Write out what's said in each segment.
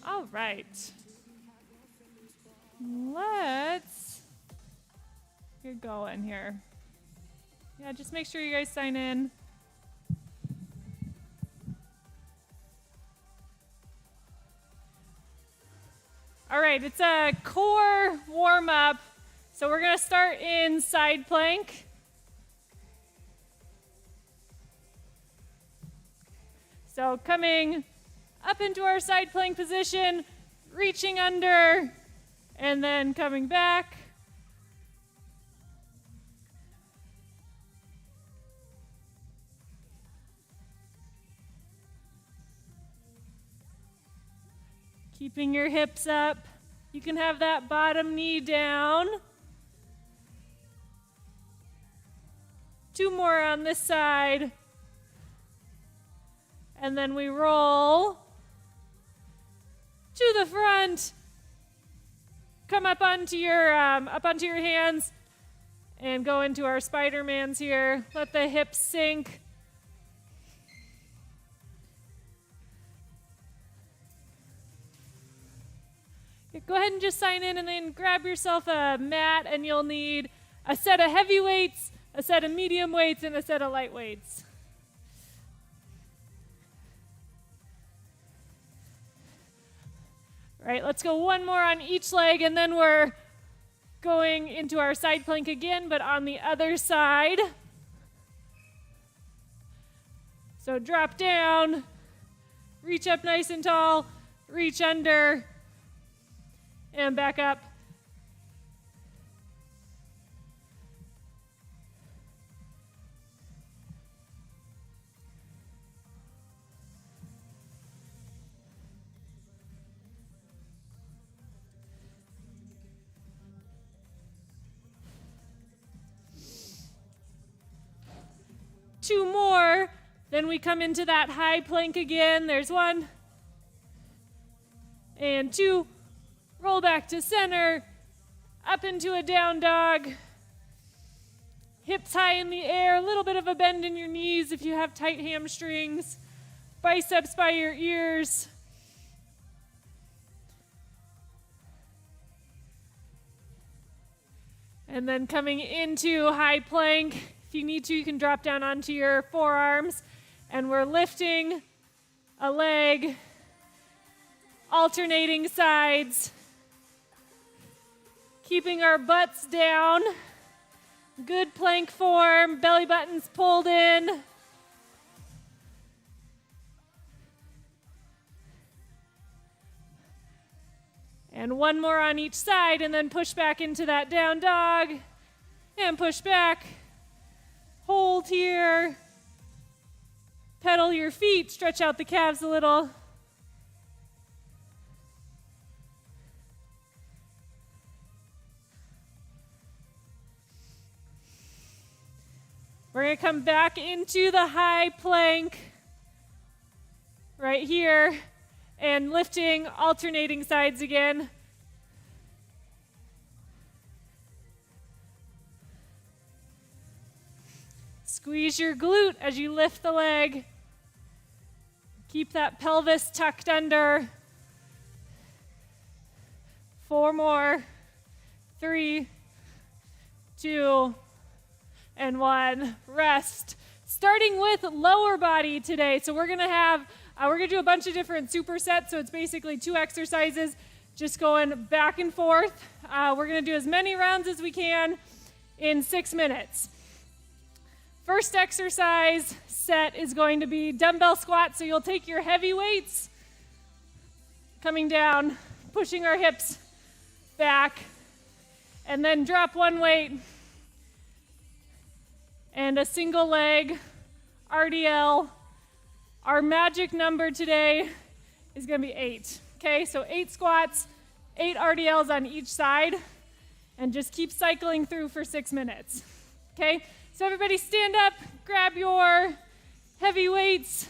All right. Let's get going here. Yeah, just make sure you guys sign in. All right, it's a core warm-up. So we're going to start in side plank. So coming up into our side plank position, reaching under, and then coming back. Keeping your hips up. You can have that bottom knee down. 2 more on this side. And then we roll to the front. Come up onto your hands and go into our Spider-Mans here. Let the hips sink. Go ahead and just sign in and then grab yourself a mat, and you'll need a set of heavy weights, a set of medium weights, and a set of light weights. All right, let's go 1 more on each leg, and then we're going into our side plank again, but on the other side. So drop down, reach up nice and tall, reach under, and back up. Two more, then we come into that high plank again. There's 1 and 2. Roll back to center, up into a down dog. Hips high in the air, a little bit of a bend in your knees if you have tight hamstrings. Biceps by your ears. And then coming into high plank. If you need to, you can drop down onto your forearms. And we're lifting a leg, alternating sides. Keeping our butts down. Good plank form, belly buttons pulled in. And 1 more on each side, and then push back into that down dog. And push back. Hold here. Pedal your feet, stretch out the calves a little. We're going to come back into the high plank right here and lifting, alternating sides again. Squeeze your glute as you lift the leg. Keep that pelvis tucked under. 4 more. 3, 2, and 1. Rest. Starting with lower body today. So we're gonna do a bunch of different supersets. So it's basically 2 exercises, just going back and forth. We're gonna do as many rounds as we can in 6 minutes. First exercise set is going to be dumbbell squats. So you'll take your heavy weights, coming down, pushing our hips back, and then drop 1 weight and a single leg RDL. Our magic number today is going to be 8. Okay, so 8 squats, 8 RDLs on each side, and just keep cycling through for 6 minutes. Okay, so everybody stand up, grab your heavy weights,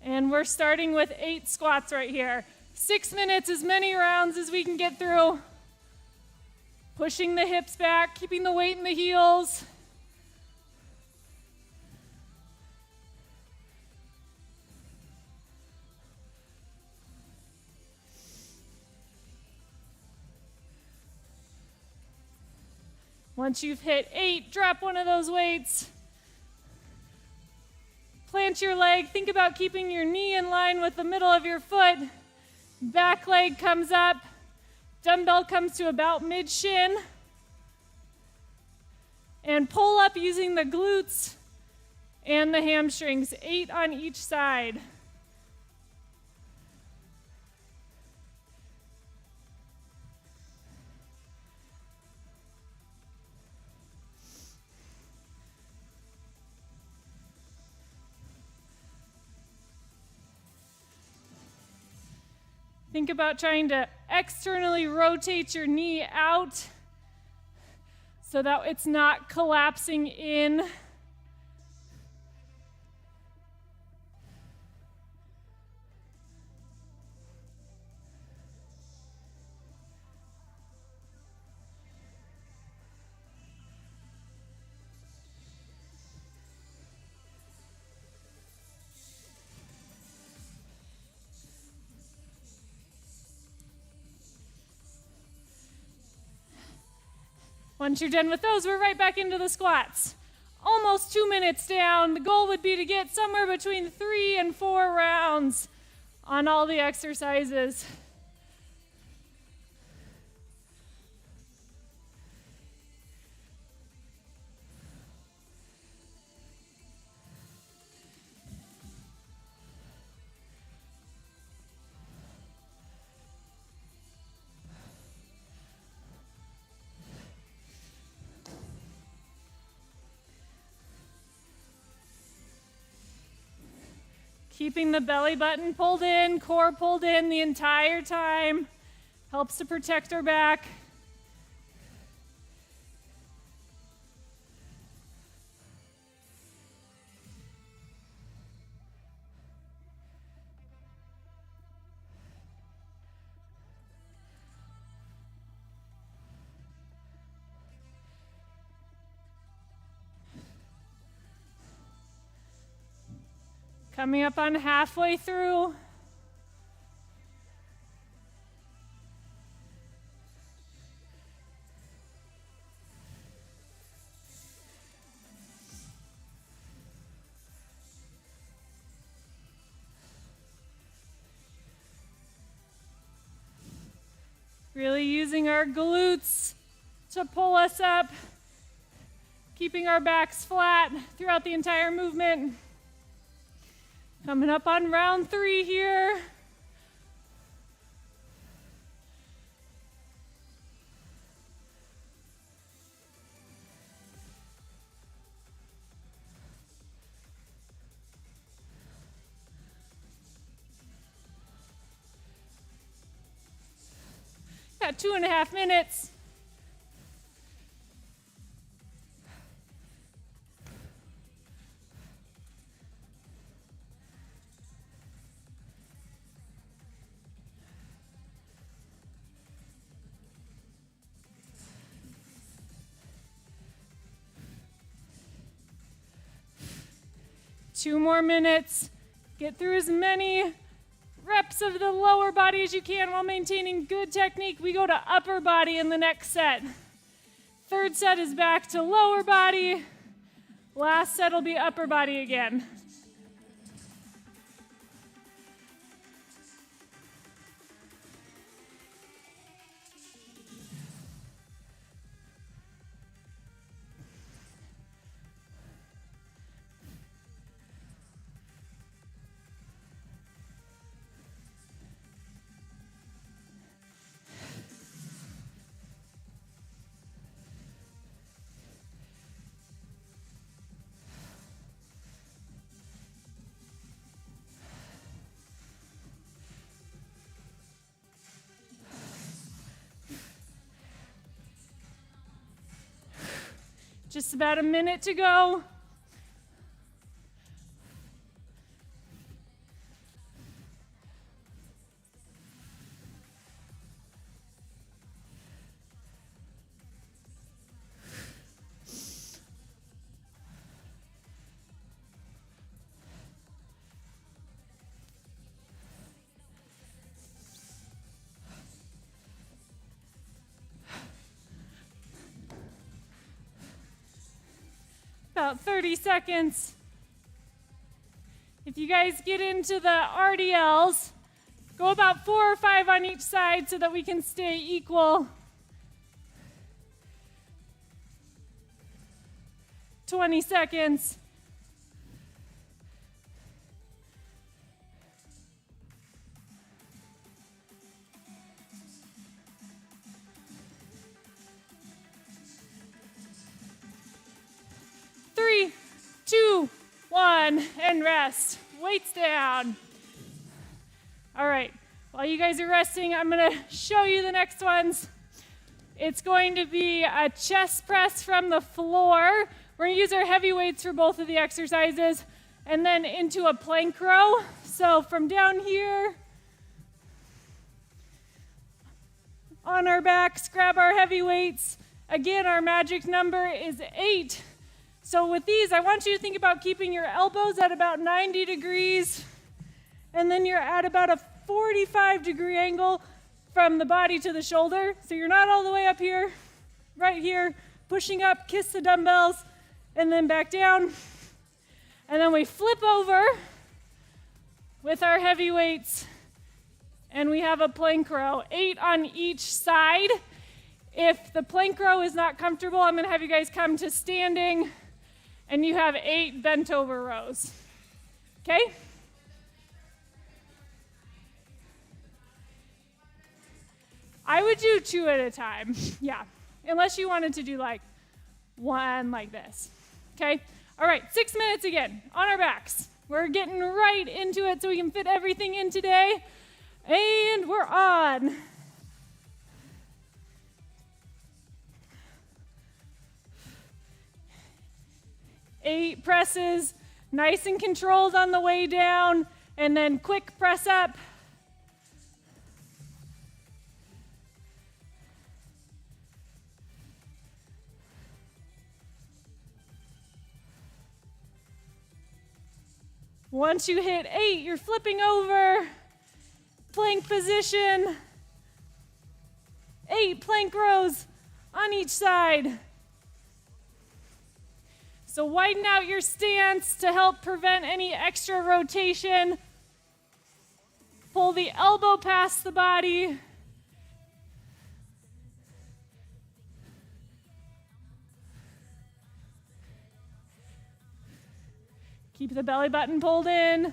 and we're starting with 8 squats right here. 6 minutes, as many rounds as we can get through. Pushing the hips back, keeping the weight in the heels. Once you've hit 8, drop one of those weights. Plant your leg. Think about keeping your knee in line with the middle of your foot. Back leg comes up. Dumbbell comes to about mid-shin. And pull up using the glutes and the hamstrings. 8 on each side. Think about trying to externally rotate your knee out so that it's not collapsing in. Once you're done with those, we're right back into the squats. Almost 2 minutes down. The goal would be to get somewhere between 3 and 4 rounds on all the exercises. Keeping the belly button pulled in, core pulled in the entire time. Helps to protect our back. Coming up on halfway through. Really using our glutes to pull us up, keeping our backs flat throughout the entire movement. Coming up on round 3 here. Got 2.5 minutes. Two more minutes. Get through as many reps of the lower body as you can while maintaining good technique. We go to upper body in the next set. Third set is back to lower body. Last set will be upper body again. Just about a minute to go. about 30 seconds. If you guys get into the RDLs, go about 4 or 5 on each side so that we can stay equal. 20 seconds. Three, 2, 1, and rest. Weights down. All right, while you guys are resting, I'm gonna show you the next ones. It's going to be a chest press from the floor. We're gonna use our heavy weights for both of the exercises, and then into a plank row. So from down here, on our backs, grab our heavy weights. Again, our magic number is 8. So with these, I want you to think about keeping your elbows at about 90 degrees, and then you're at about a 45-degree angle from the body to the shoulder. So you're not all the way up here, right here, pushing up, kiss the dumbbells, and then back down. And then we flip over with our heavy weights, and we have a plank row, 8 on each side. If the plank row is not comfortable, I'm gonna have you guys come to standing, and you have 8 bent over rows, okay? I would do 2 at a time, yeah, unless you wanted to do like 1 like this, okay? All right, 6 minutes again, on our backs. We're getting right into it so we can fit everything in today, and we're on. Eight presses, nice and controlled on the way down, and then quick press up. Once you hit 8, you're flipping over, plank position, 8 plank rows on each side. So widen out your stance to help prevent any extra rotation. Pull the elbow past the body. Keep the belly button pulled in.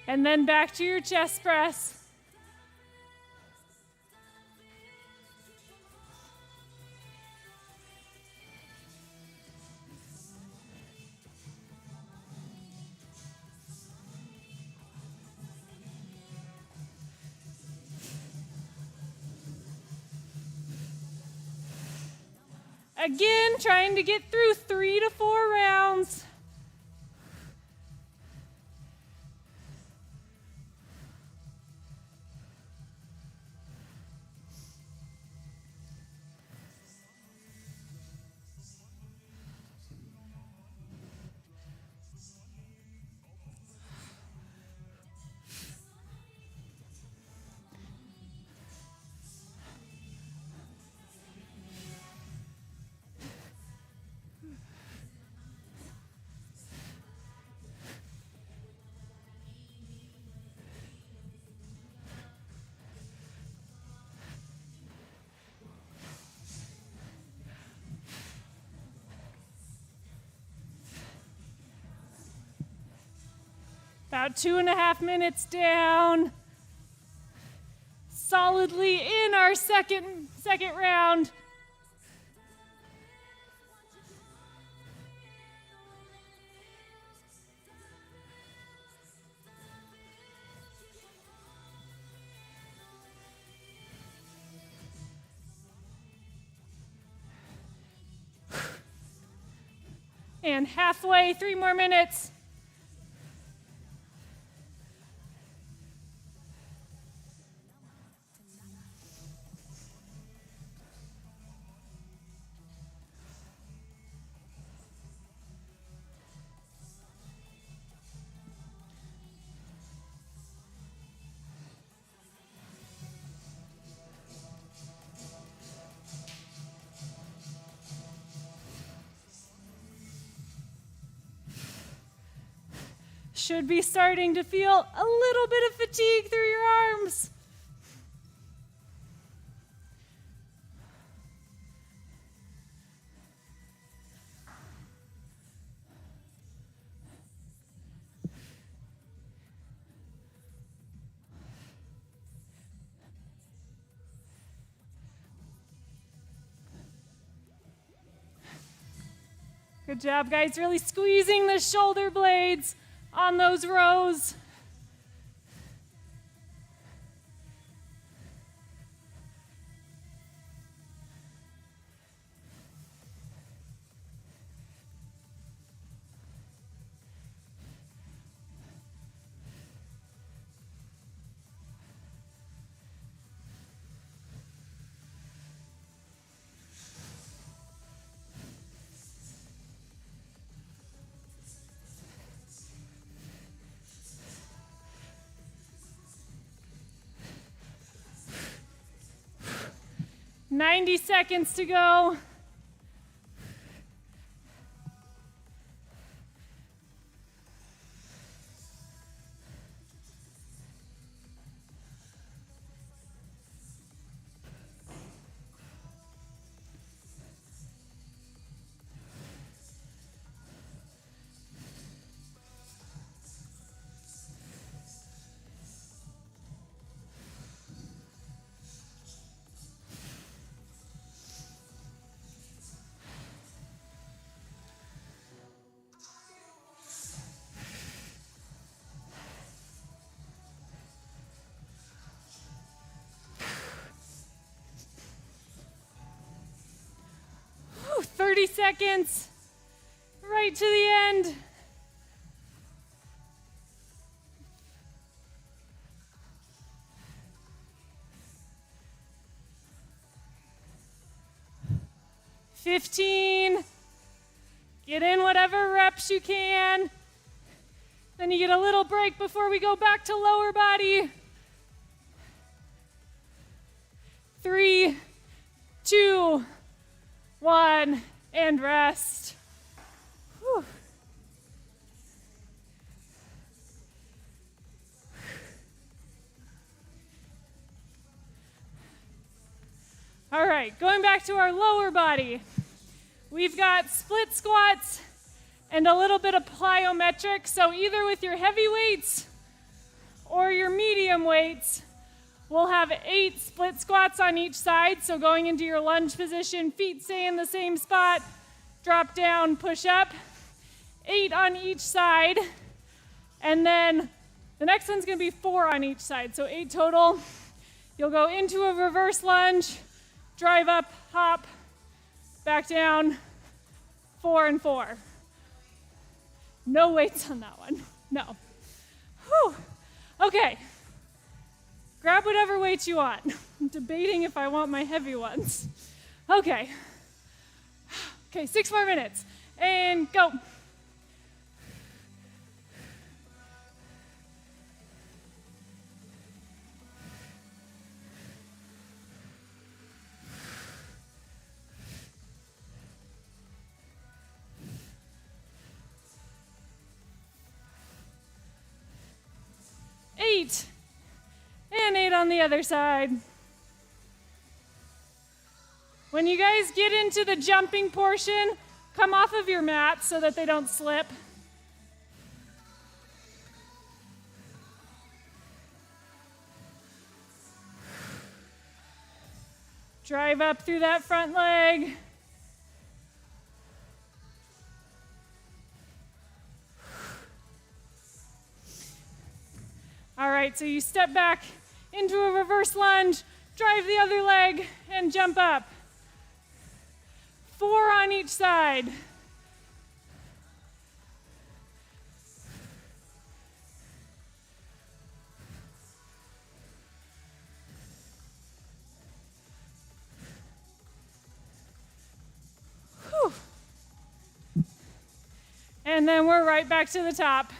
And then back to your chest press. Again, trying to get through 3 to 4 rounds. About 2.5 minutes down. Solidly in our second round. And halfway, 3 more minutes. should be starting to feel a little bit of fatigue through your arms. Good job, guys. Really squeezing the shoulder blades on those rows. "90 seconds to go." Whew, 30 seconds, right to the end. "15. Get in whatever reps you can. Then you get a little break before we go back to lower body. 3, 2, 1, and rest. Whew. All right, going back to our lower body. We've got split squats and a little bit of plyometric. So either with your heavy weights or your medium weights, we'll have 8 split squats on each side. So going into your lunge position, feet stay in the same spot, drop down, push up. 8 on each side. And then the next one's gonna be 4 on each side. So 8 total. You'll go into a reverse lunge, drive up, hop, back down, 4 and 4. No weights on that one, no. Whew. Okay, grab whatever weights you want. I'm debating if I want my heavy ones. Okay, 6 more minutes, and go. And 8 on the other side. When you guys get into the jumping portion, come off of your mat so that they don't slip. Drive up through that front leg. All right, so you step back into a reverse lunge, drive the other leg, and jump up. 4 on each side. Whew. And then we're right back to the top.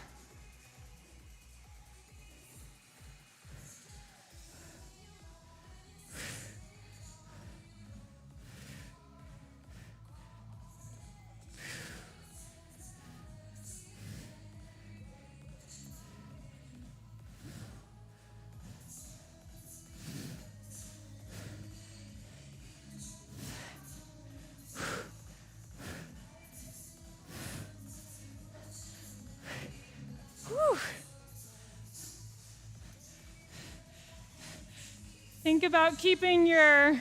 Think about keeping your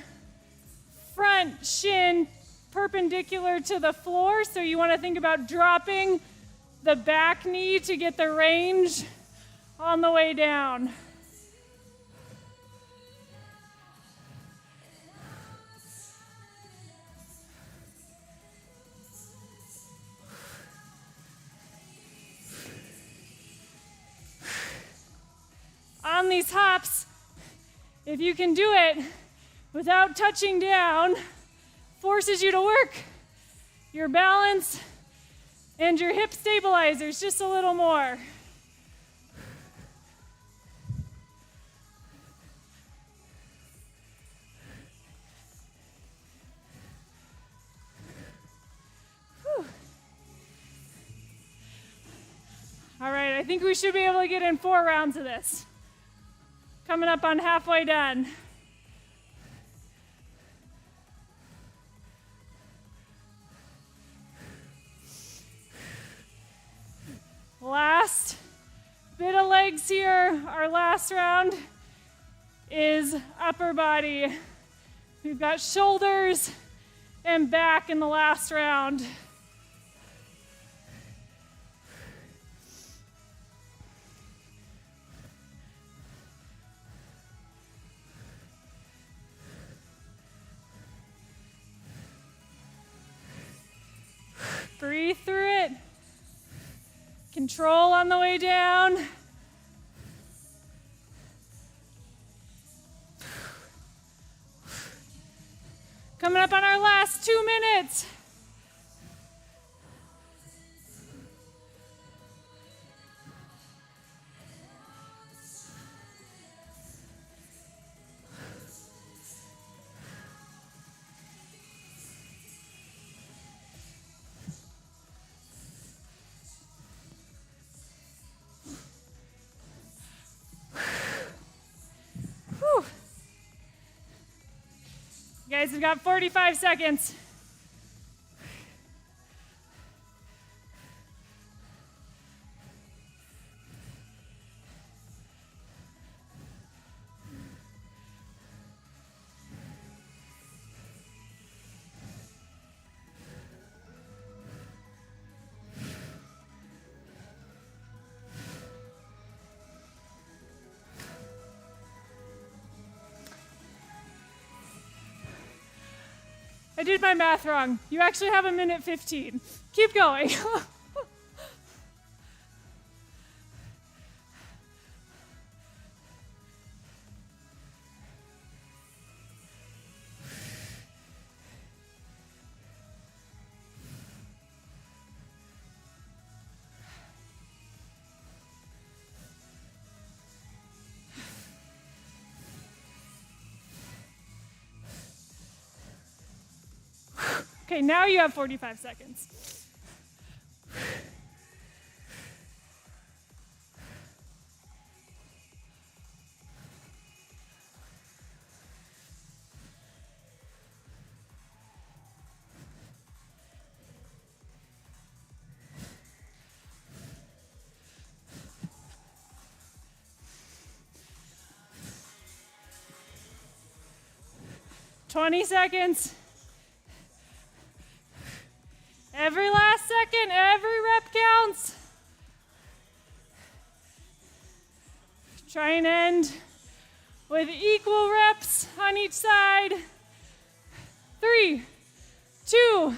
front shin perpendicular to the floor. So you want to think about dropping the back knee to get the range on the way down. On these hops, if you can do it without touching down, forces you to work your balance and your hip stabilizers just a little more. Whew. All right, I think we should be able to get in 4 rounds of this. Coming up on halfway done. Last bit of legs here. Our last round is upper body. We've got shoulders and back in the last round. Breathe through it. Control on the way down. Coming up on our last 2 minutes. Guys, we've got 45 seconds. I did my math wrong. You actually have 1:15. Keep going. Okay, now you have 45 seconds. Twenty seconds. Every last second, every rep counts. Try and end with equal reps on each side. 3, 2,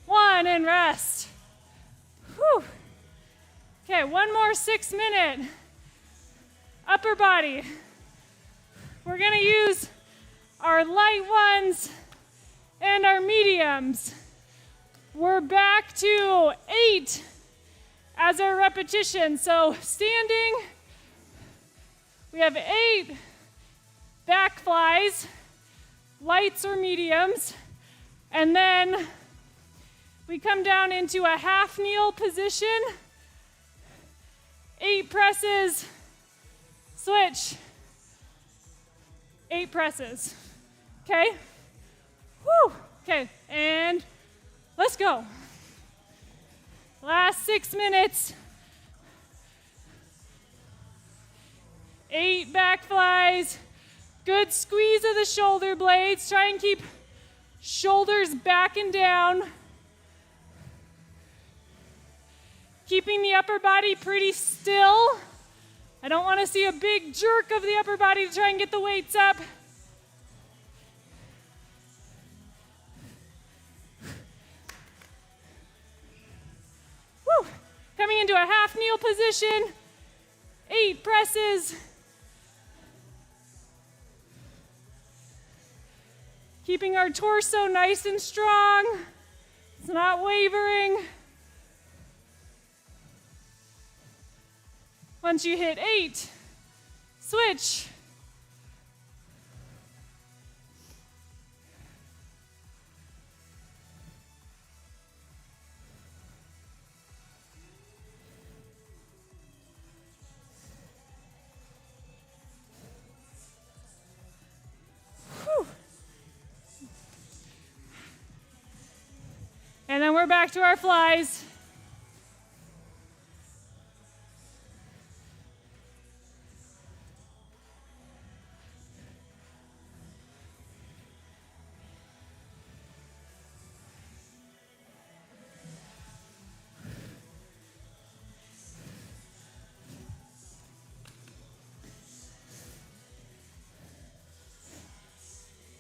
1, and rest. Whew. Okay, one more 6-minute upper body. We're gonna use our light ones and our mediums. We're back to 8 as our repetition. So standing, we have 8 back flies, lights or mediums, and then we come down into a half kneel position, 8 presses, switch, 8 presses, okay? Woo, okay, and let's go. Last 6 minutes. 8 back flies. Good squeeze of the shoulder blades. Try and keep shoulders back and down. Keeping the upper body pretty still. I don't want to see a big jerk of the upper body to try and get the weights up. Woo. Coming into a half kneel position. 8 presses. Keeping our torso nice and strong. It's not wavering. Once you hit 8, switch. Whew. And then we're back to our flies.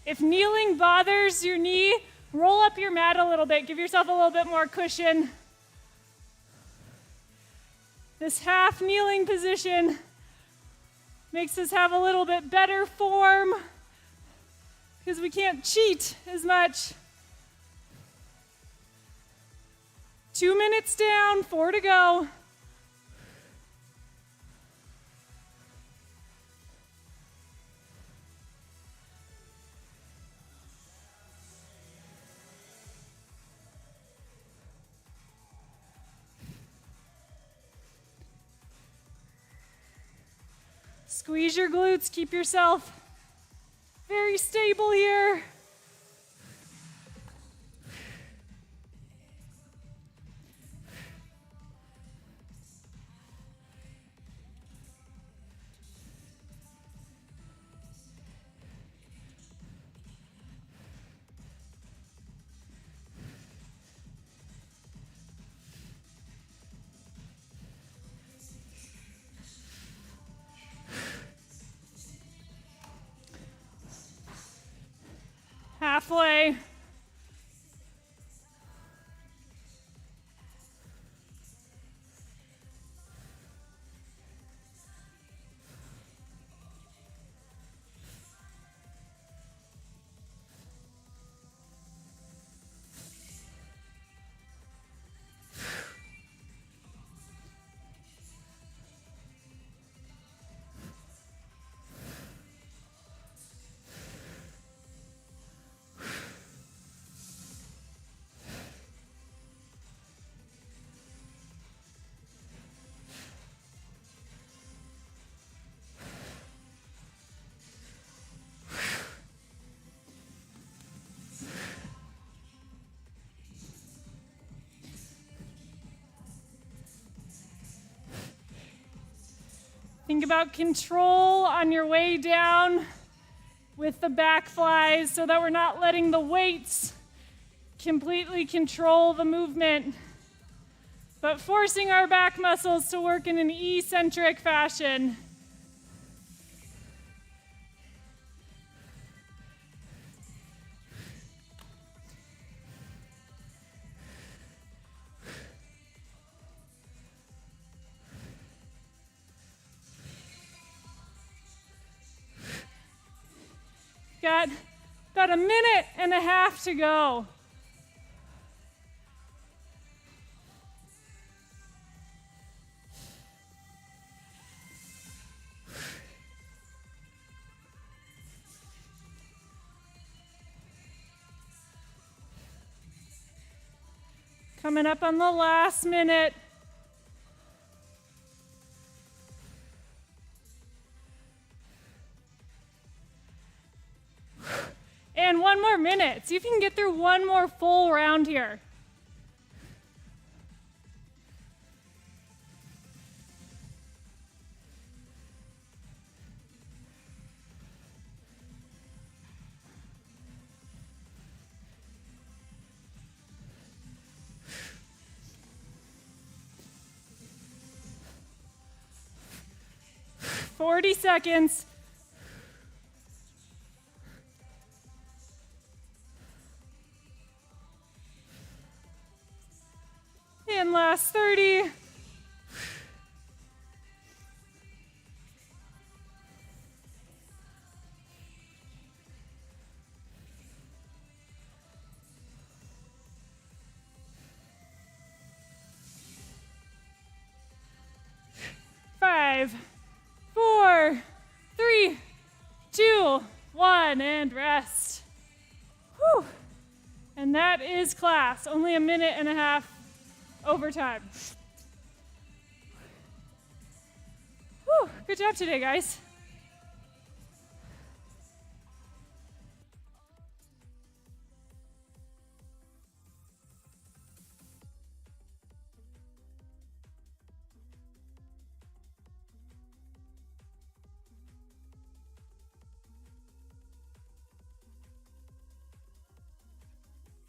If kneeling bothers your knee, roll up your mat a little bit. Give yourself a little bit more cushion. This half kneeling position makes us have a little bit better form because we can't cheat as much. 2 minutes down, 4 to go. Squeeze your glutes, keep yourself very stable here. Halfway. Think about control on your way down with the back flies so that we're not letting the weights completely control the movement, but forcing our back muscles to work in an eccentric fashion. Got about 1.5 minutes to go. Coming up on the last minute. And 1 more minute. See if you can get through 1 more full round here. 40 seconds. And last 30. Five, 4, 3, 2, 1, and rest. Whew. And that is class. Only a minute and a half overtime. Whew. Good job today, guys.